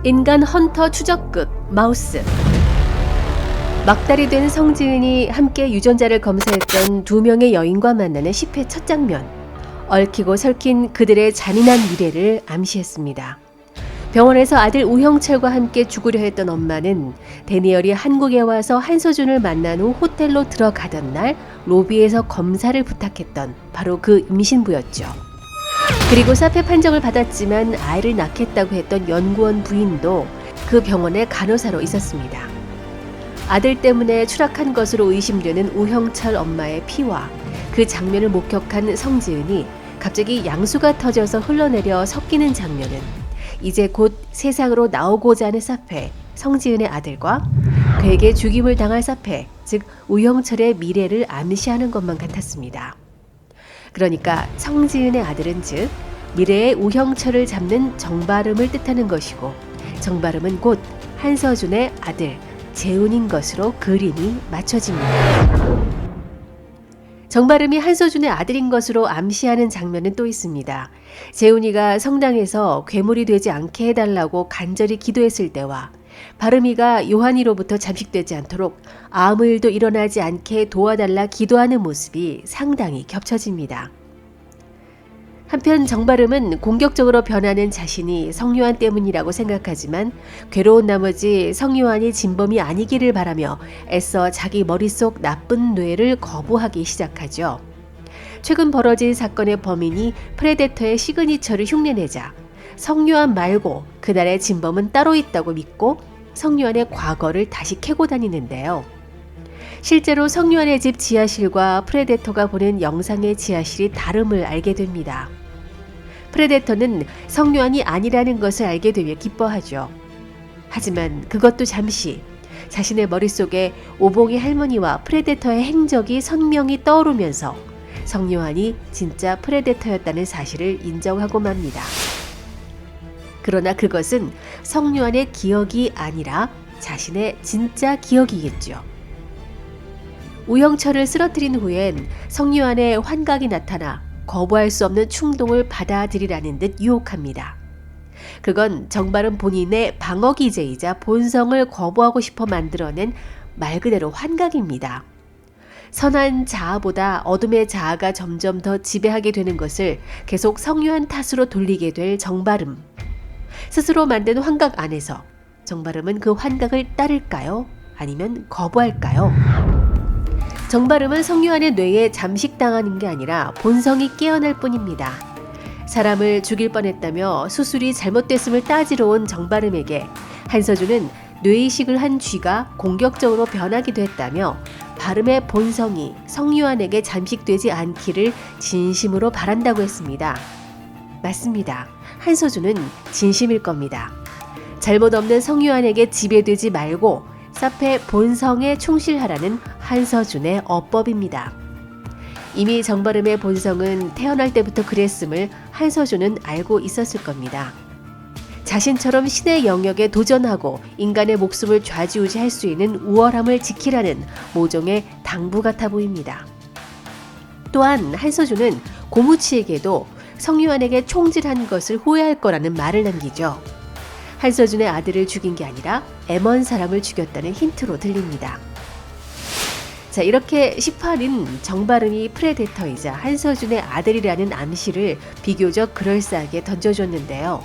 인간 헌터 추적극 마우스. 막달이 된 성지은이 함께 유전자를 검사했던 두 명의 여인과 만나는 10회 첫 장면. 얽히고 설킨 그들의 잔인한 미래를 암시했습니다. 병원에서 아들 우형철과 함께 죽으려 했던 엄마는 데니얼이 한국에 와서 한서준을 만난 후 호텔로 들어가던 날 로비에서 검사를 부탁했던 바로 그 임신부였죠. 그리고 사페 판정을 받았지만 아이를 낳겠다고 했던 연구원 부인도 그 병원의 간호사로 있었습니다. 아들 때문에 추락한 것으로 의심되는 우형철 엄마의 피와 그 장면을 목격한 성지은이 갑자기 양수가 터져서 흘러내려 섞이는 장면은 이제 곧 세상으로 나오고자 하는 사페, 성지은의 아들과 그에게 죽임을 당할 사페, 즉 우형철의 미래를 암시하는 것만 같았습니다. 그러니까 성지은의 아들은 즉 미래의 우형철을 잡는 정바름을 뜻하는 것이고 정바름은 곧 한서준의 아들 재훈인 것으로 그림이 맞춰집니다. 정바름이 한서준의 아들인 것으로 암시하는 장면은 또 있습니다. 재훈이가 성당에서 괴물이 되지 않게 해달라고 간절히 기도했을 때와 바름이가 요한이로부터 잠식되지 않도록 아무 일도 일어나지 않게 도와달라 기도하는 모습이 상당히 겹쳐집니다. 한편 정바름은 공격적으로 변하는 자신이 성요한 때문이라고 생각하지만 괴로운 나머지 성요한이 진범이 아니기를 바라며 애써 자기 머릿속 나쁜 뇌를 거부하기 시작하죠. 최근 벌어진 사건의 범인이 프레데터의 시그니처를 흉내내자 성요한 말고 그날의 진범은 따로 있다고 믿고 성요한의 과거를 다시 캐고 다니는데요. 실제로 성요한의 집 지하실과 프레데터가 보낸 영상의 지하실이 다름을 알게 됩니다. 프레데터는 성요한이 아니라는 것을 알게 되며 기뻐하죠. 하지만 그것도 잠시 자신의 머릿속에 오봉이 할머니와 프레데터의 행적이 선명히 떠오르면서 성요한이 진짜 프레데터였다는 사실을 인정하고 맙니다. 그러나 그것은 성요한의 기억이 아니라 자신의 진짜 기억이겠죠. 우형철을 쓰러뜨린 후엔 성요한의 환각이 나타나 거부할 수 없는 충동을 받아들이라는 듯 유혹합니다. 그건 정바름 본인의 방어기제이자 본성을 거부하고 싶어 만들어낸 말 그대로 환각입니다. 선한 자아보다 어둠의 자아가 점점 더 지배하게 되는 것을 계속 성요한 탓으로 돌리게 될 정바름. 스스로 만든 환각 안에서 정바름은 그 환각을 따를까요? 아니면 거부할까요? 정바름은 성요한의 뇌에 잠식당하는 게 아니라 본성이 깨어날 뿐입니다. 사람을 죽일 뻔했다며 수술이 잘못됐음을 따지러 온 정바름에게 한서준은 뇌이식을 한 쥐가 공격적으로 변하기도 했다며 바름의 본성이 성요한에게 잠식되지 않기를 진심으로 바란다고 했습니다. 맞습니다. 한서준은 진심일 겁니다. 잘못 없는 성요한에게 지배되지 말고 사페 본성에 충실하라는 한서준의 어법입니다. 이미 정바름의 본성은 태어날 때부터 그랬음을 한서준은 알고 있었을 겁니다. 자신처럼 신의 영역에 도전하고 인간의 목숨을 좌지우지할 수 있는 우월함을 지키라는 모종의 당부 같아 보입니다. 또한 한서준은 고무치에게도 성요한에게 총질한 것을 후회할 거라는 말을 남기죠. 한서준의 아들을 죽인 게 아니라 M1 사람을 죽였다는 힌트로 들립니다. 자, 이렇게 18인 정바름이 프레데터이자 한서준의 아들이라는 암시를 비교적 그럴싸하게 던져줬는데요.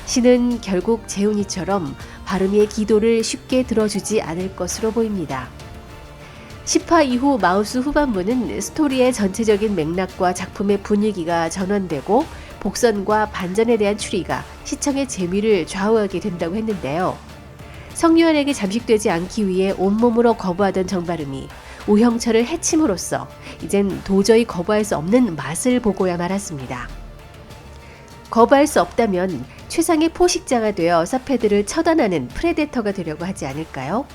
신은 결국 재훈이처럼 바름이의 기도를 쉽게 들어주지 않을 것으로 보입니다. 10화 이후 마우스 후반부는 스토리의 전체적인 맥락과 작품의 분위기가 전환되고 복선과 반전에 대한 추리가 시청의 재미를 좌우하게 된다고 했는데요. 성요한에게 잠식되지 않기 위해 온몸으로 거부하던 정바름이 우형철을 해침으로써 이젠 도저히 거부할 수 없는 맛을 보고야 말았습니다. 거부할 수 없다면 최상의 포식자가 되어 사페들을 처단하는 프레데터가 되려고 하지 않을까요?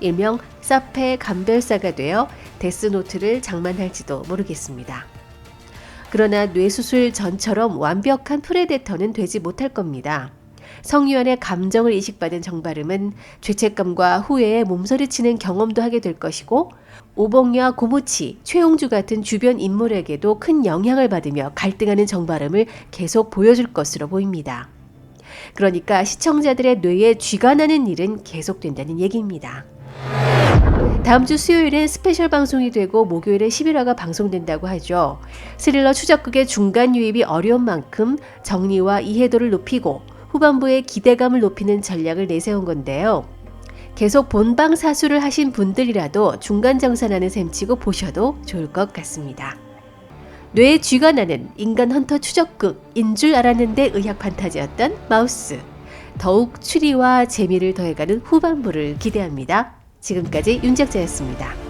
일명 사페 감별사가 되어 데스노트를 장만할지도 모르겠습니다. 그러나 뇌수술 전처럼 완벽한 프레데터는 되지 못할 겁니다. 성요한의 감정을 이식받은 정바름은 죄책감과 후회에 몸서리치는 경험도 하게 될 것이고 오봉야, 고무치, 최용주 같은 주변 인물에게도 큰 영향을 받으며 갈등하는 정바름을 계속 보여줄 것으로 보입니다. 그러니까 시청자들의 뇌에 쥐가 나는 일은 계속된다는 얘기입니다. 다음 주 수요일엔 스페셜 방송이 되고 목요일에 11화가 방송된다고 하죠. 스릴러 추적극의 중간 유입이 어려운 만큼 정리와 이해도를 높이고 후반부에 기대감을 높이는 전략을 내세운 건데요. 계속 본방 사수를 하신 분들이라도 중간 정산하는 셈치고 보셔도 좋을 것 같습니다. 뇌에 쥐가 나는 인간 헌터 추적극인 줄 알았는데 의학 판타지였던 마우스. 더욱 추리와 재미를 더해가는 후반부를 기대합니다. 지금까지 윤작자였습니다.